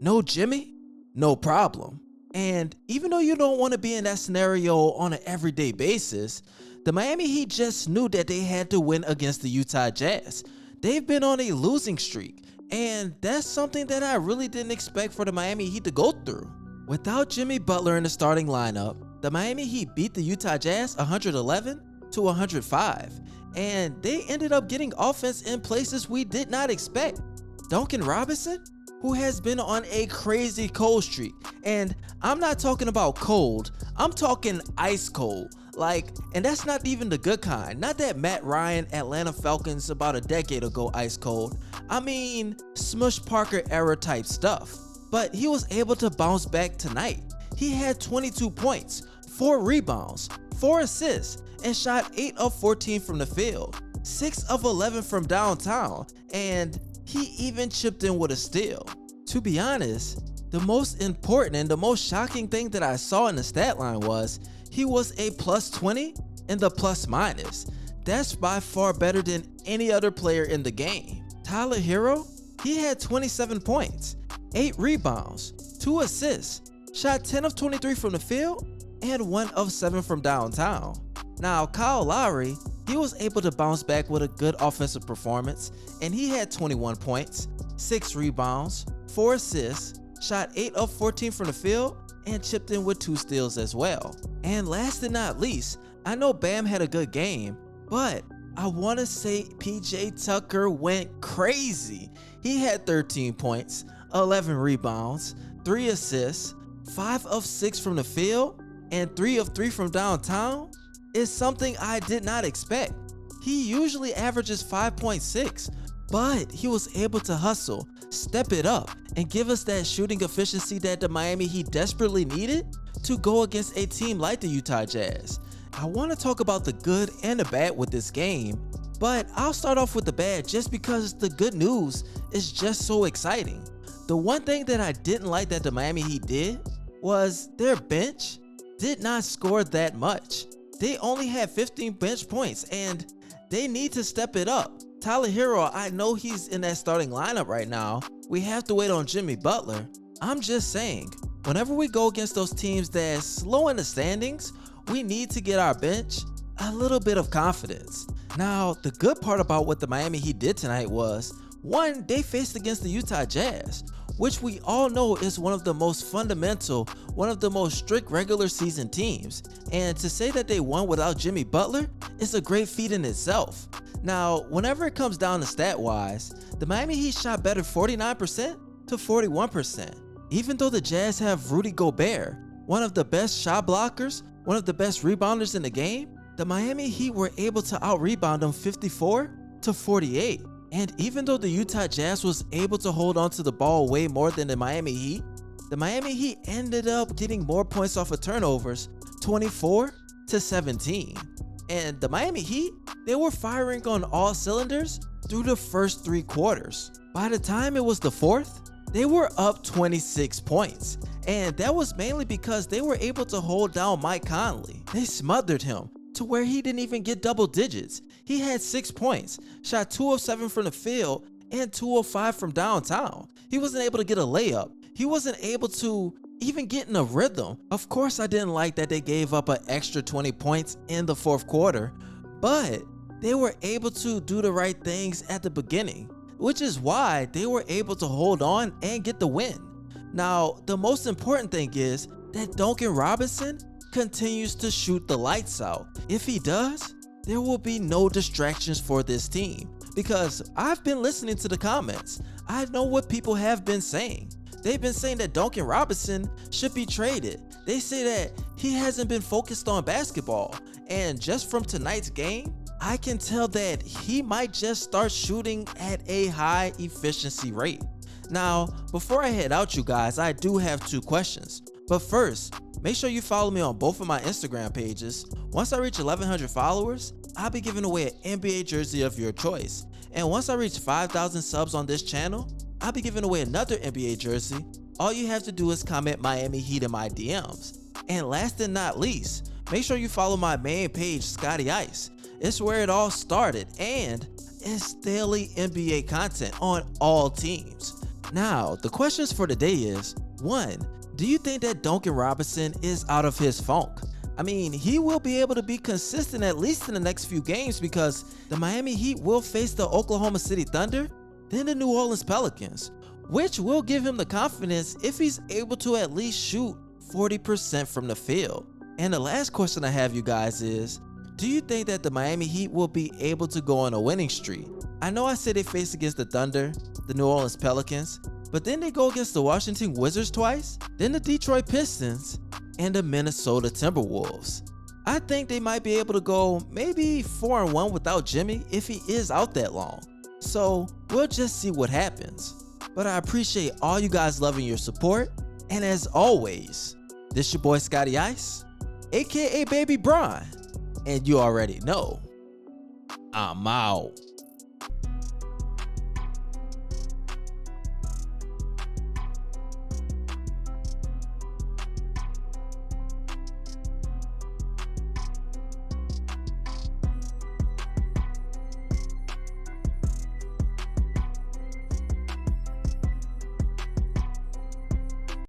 No Jimmy? No problem. And even though you don't want to be in that scenario on an everyday basis, the Miami Heat just knew that they had to win against the Utah Jazz. They've been on a losing streak, and that's something that I really didn't expect for the Miami Heat to go through. Without Jimmy Butler in the starting lineup, the Miami Heat beat the Utah Jazz 111-105, and they ended up getting offense in places we did not expect. Duncan Robinson, who has been on a crazy cold streak, and I'm not talking about cold, I'm talking ice cold. And that's not even the good kind. Not that Matt Ryan Atlanta Falcons about a decade ago ice cold. I mean, Smush Parker era type stuff. But he was able to bounce back tonight. He had 22 points, 4 rebounds, 4 assists, and shot 8 of 14 from the field, 6 of 11 from downtown, and he even chipped in with a steal. To be honest, the most important and the most shocking thing that I saw in the stat line was he was a plus 20 in the plus minus. That's by far better than any other player in the game. Tyler Herro, he had 27 points, 8 rebounds, 2 assists, shot 10 of 23 from the field, and 1 of 7 from downtown. Now Kyle Lowry, he was able to bounce back with a good offensive performance, and he had 21 points, 6 rebounds, 4 assists, shot 8 of 14 from the field, and chipped in with 2 steals as well. And last but not least, I know Bam had a good game, but I want to say PJ Tucker went crazy. He had 13 points, 11 rebounds, 3 assists, 5 of 6 from the field, and 3 of 3 from downtown. Is something I did not expect. He usually averages 5.6, but he was able to hustle, step it up, and give us that shooting efficiency that the Miami Heat desperately needed to go against a team like the Utah Jazz. I want to talk about the good and the bad with this game, but I'll start off with the bad just because the good news is just so exciting. The one thing that I didn't like that the Miami Heat did was their bench did not score that much. They only had 15 bench points, and they need to step it up. Tyler Herro, I know he's in that starting lineup right now. We have to wait on Jimmy Butler. I'm just saying, whenever we go against those teams that's slow in the standings, we need to get our bench a little bit of confidence. Now, the good part about what the Miami Heat did tonight was, one, they faced against the Utah Jazz, which we all know is one of the most fundamental, one of the most strict regular season teams. And to say that they won without Jimmy Butler is a great feat in itself. Now, whenever it comes down to stat-wise, the Miami Heat shot better 49% to 41%. Even though the Jazz have Rudy Gobert, one of the best shot blockers, one of the best rebounders in the game, the Miami Heat were able to out-rebound them 54 to 48. And even though the Utah Jazz was able to hold on to the ball way more than the Miami Heat ended up getting more points off of turnovers, 24 to 17. And the Miami Heat, they were firing on all cylinders through the first 3 quarters. By the time it was the 4th, they were up 26 points. And that was mainly because they were able to hold down Mike Conley. They smothered him to where he didn't even get double digits. He had 6 points, shot 2 of 7 from the field, and 2 of 5 from downtown. He wasn't able to get a layup. He wasn't able to even get in a rhythm. Of course, I didn't like that they gave up an extra 20 points in the 4th quarter, but they were able to do the right things at the beginning, which is why they were able to hold on and get the win. Now, the most important thing is that Duncan Robinson continues to shoot the lights out. If he does, there will be no distractions for this team, because I've been listening to the comments. I know what people have been saying. They've been saying that Duncan Robinson should be traded. They say that he hasn't been focused on basketball, and just from tonight's game, I can tell that he might just start shooting at a high efficiency rate. Now, before I head out, you guys, I do have 2 questions. But first, make sure you follow me on both of my Instagram pages. Once I reach 1,100 followers, I'll be giving away an NBA jersey of your choice. And once I reach 5,000 subs on this channel, I'll be giving away another NBA jersey. All you have to do is comment Miami Heat in my DMs. And last and not least, make sure you follow my main page, ScottyIce. It's where it all started, and it's daily NBA content on all teams. Now, the questions for today is, 1. Do you think that Duncan Robinson is out of his funk? I mean, he will be able to be consistent at least in the next few games because the Miami Heat will face the Oklahoma City Thunder, then the New Orleans Pelicans, which will give him the confidence if he's able to at least shoot 40% from the field. And the last question I have, you guys, is do you think that the Miami Heat will be able to go on a winning streak? I know I said they face against the Thunder, the New Orleans Pelicans, but then they go against the Washington Wizards twice, then the Detroit Pistons, and the Minnesota Timberwolves. I think they might be able to go maybe 4-1 without Jimmy if he is out that long. So we'll just see what happens. But I appreciate all you guys loving your support, and as always, this your boy ScottyIce, aka Baby Bron, and you already know, I'm out.